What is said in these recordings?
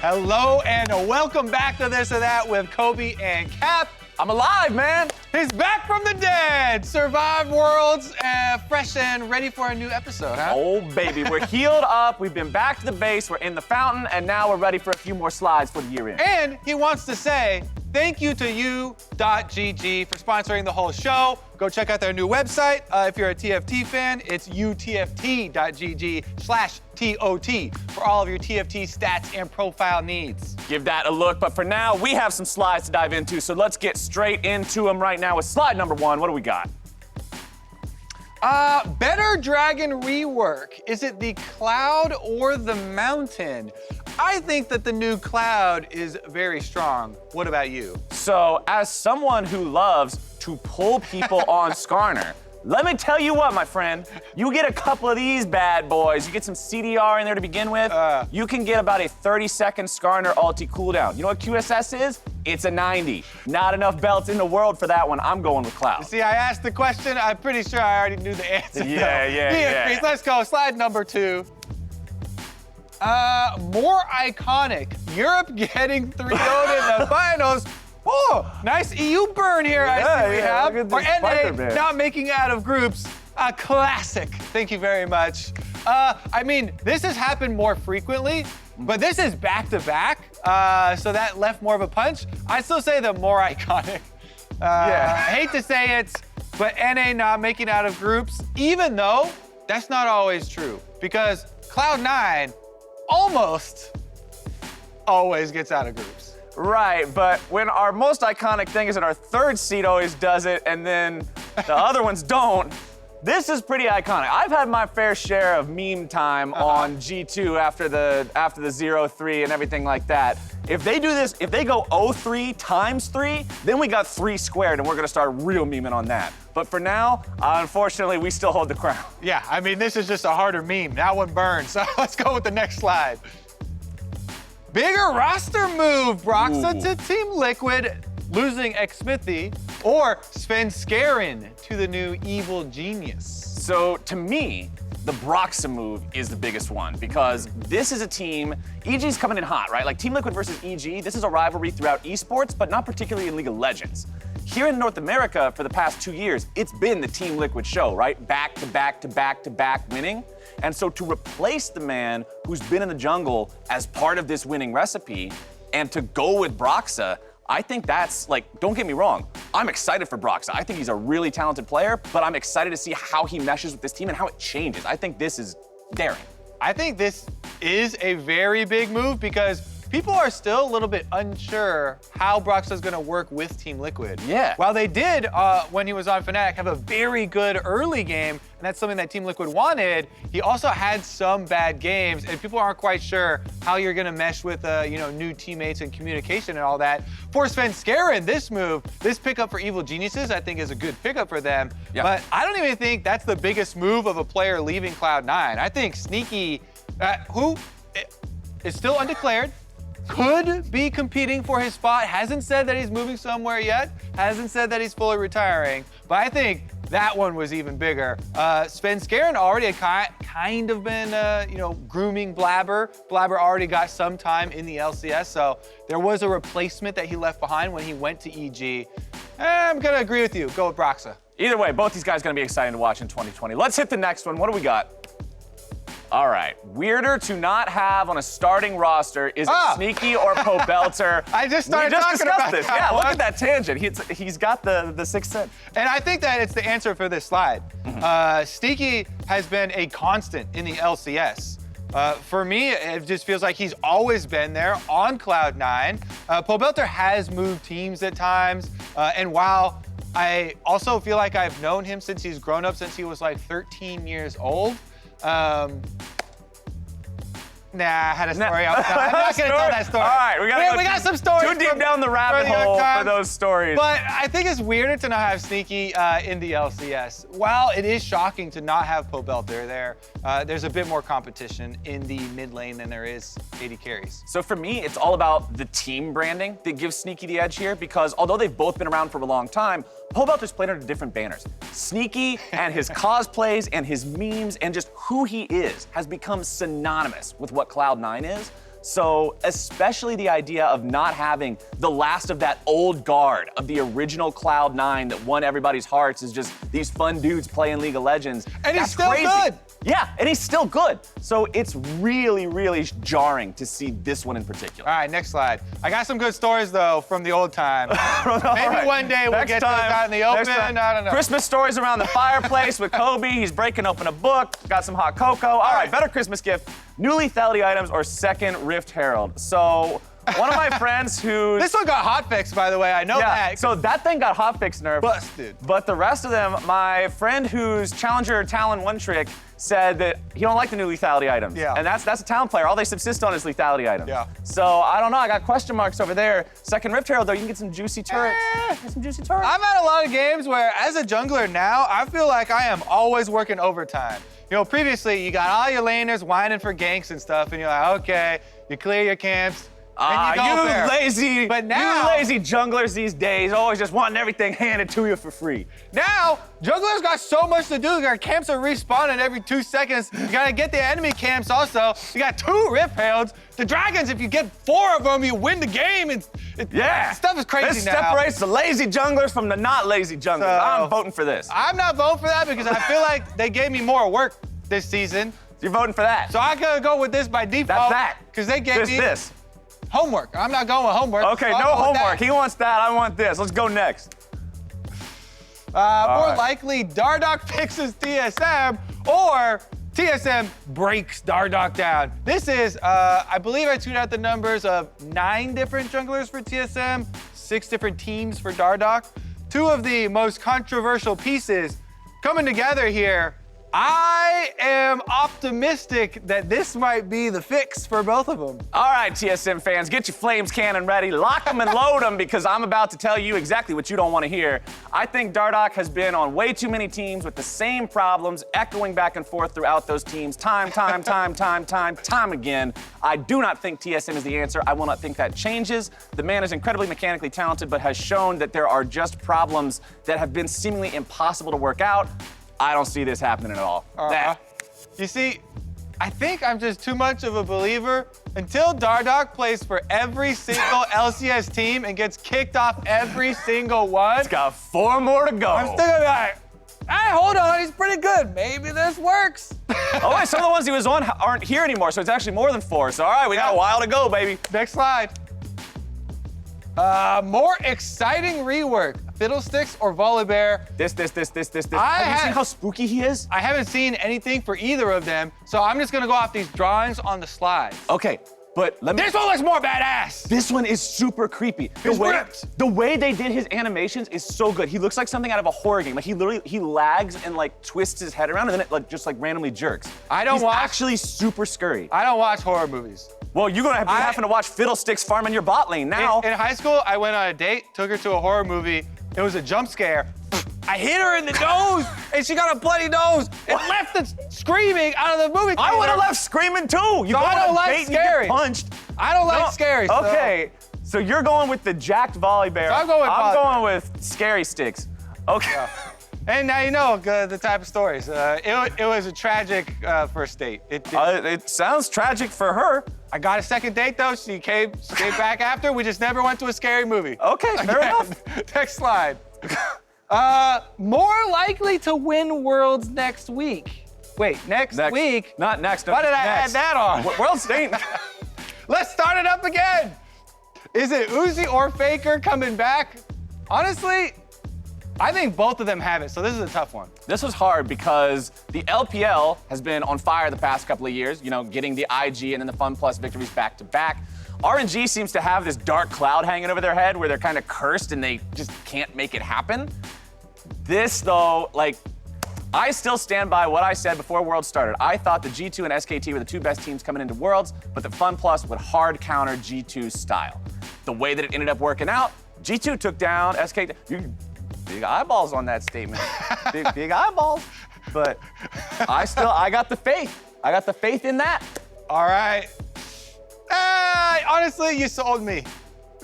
Hello and welcome back to This or That with Kobe and Cap. I'm alive, man. He's back from the dead. Survived worlds, fresh and ready for a new episode, huh? Oh, baby, we're healed up. We've been back to the base. We're in the fountain, and now we're ready for a few more slides for the year end. And he wants to say thank you to U.GG for sponsoring the whole show. Go check out their new website. If you're a TFT fan, it's utft.gg/TOT for all of your TFT stats and profile needs. Give that a look, but for now, we have some slides to dive into, so let's get straight into them right now with slide number 1. What do we got? Better Dragon Rework. Is it the cloud or the mountain? I think that the new cloud is very strong. What about you? So, as someone who loves to pull people on Skarner, let me tell you what, my friend. You get a couple of these bad boys, you get some CDR in there to begin with, you can get about a 30-second Skarner ulti cooldown. You know what QSS is? It's a 90. Not enough belts in the world for that one. I'm going with Cloud. See, I asked the question. I'm pretty sure I already knew the answer. Yeah. Let's go. Slide number 2. More iconic. Europe getting 3-0 in the finals. Oh, nice EU burn here. I see we have. Or NA not making it out of groups. A classic. Thank you very much. I mean, this has happened more frequently, but this is back-to-back, so that left more of a punch. I still say the more iconic. I hate to say it, but NA not making out of groups, even though that's not always true, because Cloud9 almost always gets out of groups. Right, but when our most iconic thing is that our third seed always does it, and then the other ones don't, this is pretty iconic. I've had my fair share of meme time on G2 after the 0-3 and everything like that. If they do this, if they go 0-3 times 3, then we got 3 squared, and we're gonna start real memeing on that. But for now, unfortunately, we still hold the crown. Yeah, I mean, this is just a harder meme. That one burns. So let's go with the next slide. Bigger roster move, Broxa to Team Liquid, losing Xmithy, or Sven Skarin to the new Evil Genius. So to me, the Broxa move is the biggest one because this is a team, EG's coming in hot, right? Like Team Liquid versus EG, this is a rivalry throughout esports, but not particularly in League of Legends. Here in North America, for the past 2 years, it's been the Team Liquid show, right? Back to back to back to back winning. And so to replace the man who's been in the jungle as part of this winning recipe and to go with Broxa, I think that's, like, don't get me wrong, I'm excited for Broxa. I think he's a really talented player, but I'm excited to see how he meshes with this team and how it changes. I think this is daring. I think this is a very big move because people are still a little bit unsure how Broxa's gonna work with Team Liquid. Yeah. While they did, when he was on Fnatic, have a very good early game, and that's something that Team Liquid wanted, he also had some bad games, and people aren't quite sure how you're gonna mesh with new teammates and communication and all that. For Sven Skarin, this move, this pickup for Evil Geniuses, I think is a good pickup for them, but I don't even think that's the biggest move of a player leaving Cloud9. I think Sneaky, who is still undeclared, could be competing for his spot, hasn't said that he's moving somewhere yet, hasn't said that he's fully retiring, but I think that one was even bigger. Sven Skarin already had kind of been, grooming Blabber. Blabber already got some time in the LCS, so there was a replacement that he left behind when he went to EG. I'm gonna agree with you, go with Broxa. Either way, both these guys are gonna be exciting to watch in 2020. Let's hit the next one. What do we got? All right, weirder to not have on a starting roster, is it Sneaky or Pobelter? I just started talking about this. that. Yeah, look at that tangent. He's got the sixth sense. And I think that it's the answer for this slide. Sneaky has been a constant in the LCS. For me, it just feels like he's always been there on Cloud9. Pobelter has moved teams at times, and while I also feel like I've known him since he's grown up, since he was like 13 years old, Nah, I had a story outside. I'm not gonna tell that story. All right, we got some stories. Too deep down the rabbit hole for those stories. But I think it's weirder to not have Sneaky in the LCS. While it is shocking to not have Pobelter there, there's a bit more competition in the mid lane than there is AD carries. So for me, it's all about the team branding that gives Sneaky the edge here, because although they've both been around for a long time, Pobelter's played under different banners. Sneaky and his cosplays and his memes and just who he is has become synonymous with what Cloud9 is. So especially the idea of not having the last of that old guard of the original Cloud9 that won everybody's hearts is just these fun dudes playing League of Legends. And he's That's still crazy. good. Yeah, and he's still good. So it's really, really jarring to see this one in particular. All right, next slide. I got some good stories, though, from the old time. Maybe one day we'll get those out in the open. I don't know. Christmas stories around the fireplace with Kobe. He's breaking open a book. Got some hot cocoa. All right, better Christmas gift. New lethality items or second Rift Herald. So one of my friends who's... This one got hotfixed, by the way. I know that. So that thing got hotfixed, nerf. Busted. But the rest of them, my friend who's Challenger Talon One Trick said that he don't like the new lethality items. Yeah. And that's a Talon player. All they subsist on is lethality items. Yeah. So I don't know. I got question marks over there. Second Rift Herald, though, you can get some juicy turrets. Get some juicy turrets. I've had a lot of games where, as a jungler now, I feel like I am always working overtime. You know, previously, you got all your laners whining for ganks and stuff, and you're like, okay, you clear your camps, and you go there. But now, you lazy junglers these days, always just wanting everything handed to you for free. Now, junglers got so much to do. Our camps are respawning every 2 seconds. You gotta get the enemy camps also. You got 2 Rift Heralds. The Dragons, if you get 4 of them, you win the game. Stuff is crazy this now. This separates the lazy junglers from the not lazy junglers. So, I'm voting for this. I'm not voting for that because I feel like they gave me more work this season. You're voting for that. So I gotta go with this by default. That's that. Because they gave me this. homework. I'm not going with homework. Okay, no homework. He wants that. I want this. Let's go next. More likely, Dardoch fixes TSM or TSM breaks Dardoch down. This is, I believe I tweeted out the numbers of 9 different junglers for TSM, 6 different teams for Dardoch. 2 of the most controversial pieces coming together here. I am optimistic that this might be the fix for both of them. All right, TSM fans, get your flames cannon ready. Lock them and load them because I'm about to tell you exactly what you don't want to hear. I think Dardoch has been on way too many teams with the same problems, echoing back and forth throughout those teams time again. I do not think TSM is the answer. I will not think that changes. The man is incredibly mechanically talented, but has shown that there are just problems that have been seemingly impossible to work out. I don't see this happening at all. You see, I think I'm just too much of a believer. Until Dardoch plays for every single LCS team and gets kicked off every single one. It's got 4 more to go. I'm still gonna be like, hey, hold on, he's pretty good. Maybe this works. Oh, wait, some of the ones he was on aren't here anymore, so it's actually more than 4. So, all right, we got a while to go, baby. Next slide. More exciting rework. Fiddlesticks or Volibear. This. Have you seen how spooky he is? I haven't seen anything for either of them, so I'm just gonna go off these drawings on the slides. Okay, but let me... This one looks more badass. This one is super creepy. The way they did his animations is so good. He looks like something out of a horror game. Like he lags and like twists his head around and then it just like randomly jerks. He's actually super scurry. I don't watch horror movies. Well, you're gonna be having to watch Fiddlesticks farming your bot lane now. In high school, I went on a date, took her to a horror movie. It was a jump scare. I hit her in the nose, and she got a bloody nose. It left the screaming out of the movie theater. I would have left screaming too. You I don't like scary. Punched. I don't like scary. Okay, so you're going with the jacked Volibear. So I'm going with scary sticks. Okay. Yeah. And now you know the type of stories. It was a tragic first date. It sounds tragic for her. I got a second date though. She came back after. We just never went to a scary movie. Okay, fair enough. Next slide. More likely to win Worlds next week. Wait, next week? Not next. Why did I add that on? Worlds ain't. Let's start it up again. Is it Uzi or Faker coming back? Honestly, I think both of them have it, so this is a tough one. This was hard because the LPL has been on fire the past couple of years, you know, getting the IG and then the Fun Plus victories back to back. RNG seems to have this dark cloud hanging over their head where they're kind of cursed and they just can't make it happen. This, though, like, I still stand by what I said before Worlds started. I thought the G2 and SKT were the 2 best teams coming into Worlds, but the Fun Plus would hard counter G2's style. The way that it ended up working out, G2 took down SKT. Big eyeballs on that statement. big eyeballs. But I got the faith. I got the faith in that. All right. Honestly, you sold me.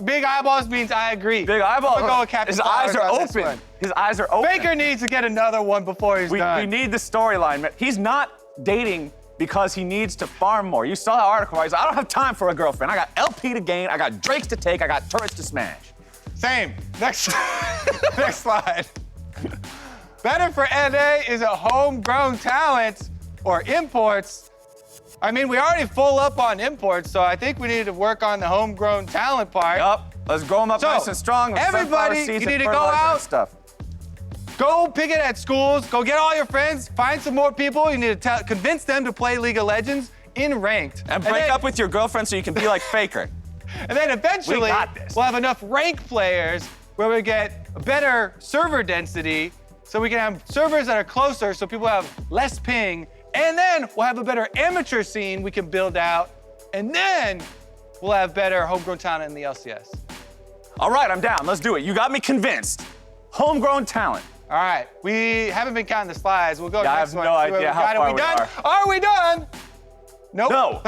Big eyeballs means I agree. Big eyeballs. I'm gonna go with Captain His eyes are Flowers on open. His eyes are open. Faker needs to get another one before he's done. We need the storyline. He's not dating because he needs to farm more. You saw that article, right? He's like, I don't have time for a girlfriend. I got LP to gain, I got Drakes to take, I got turrets to smash. Same. Next, next slide. Better for NA is a homegrown talent or imports. I mean, we already full up on imports, so I think we need to work on the homegrown talent part. Yup. Let's grow them up nice and strong. With everybody, sunflower seeds you need and to go fertilizer and out. Stuff. Go pick it at schools. Go get all your friends. Find some more people. You need to convince them to play League of Legends in ranked. And break up with your girlfriend so you can be like Faker. And then eventually, We got this. we'll have enough ranked players where we get a better server density, so we can have servers that are closer, so people have less ping. And then we'll have a better amateur scene we can build out. And then we'll have better homegrown talent in the LCS. All right, I'm down. Let's do it. You got me convinced. Homegrown talent. All right, we haven't been counting the slides. We'll go Yeah, I next have one. no See where idea we how got it. far we we done? Are we done? Nope. No.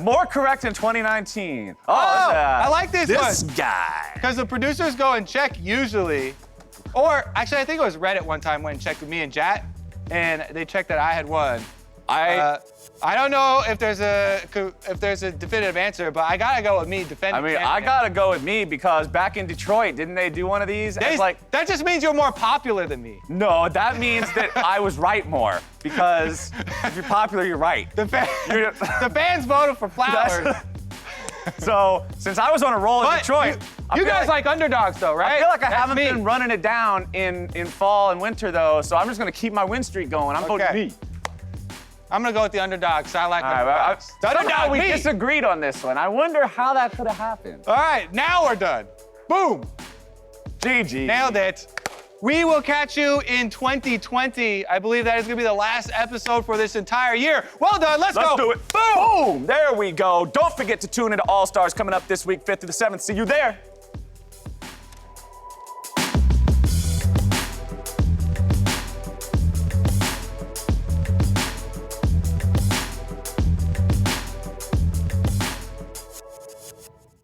More correct in 2019. Oh, I like this This one. guy. Because the producers go and check usually. Or actually, I think it was Reddit one time went and checked with me and Jat, and they checked that I had won. I don't know if there's a definitive answer, but I gotta go with me defending. I mean, champion. I gotta go with me because back in Detroit, didn't they do one of these? They- It's like, that just means you're more popular than me. no, that means that I was right more because if you're popular, you're right. The, You're- the fans voted for Flowers. So since I was on a roll in But Detroit, I you feel guys like underdogs though, right? I feel like I That's haven't me. been running it down in fall and winter though, so I'm just gonna keep my win streak going. I'm voting Okay. me. I'm gonna go with the underdogs. I like All right, underdogs. The somehow underdog, we me. disagreed on this one. I wonder how that could have happened. All right, now we're done. Boom. GG. Nailed it. We will catch you in 2020. I believe that is going to be the last episode for this entire year. Well done. Let's go. Let's do it. Boom! There we go. Don't forget to tune into All Stars coming up this week, 5th through the 7th. See you there.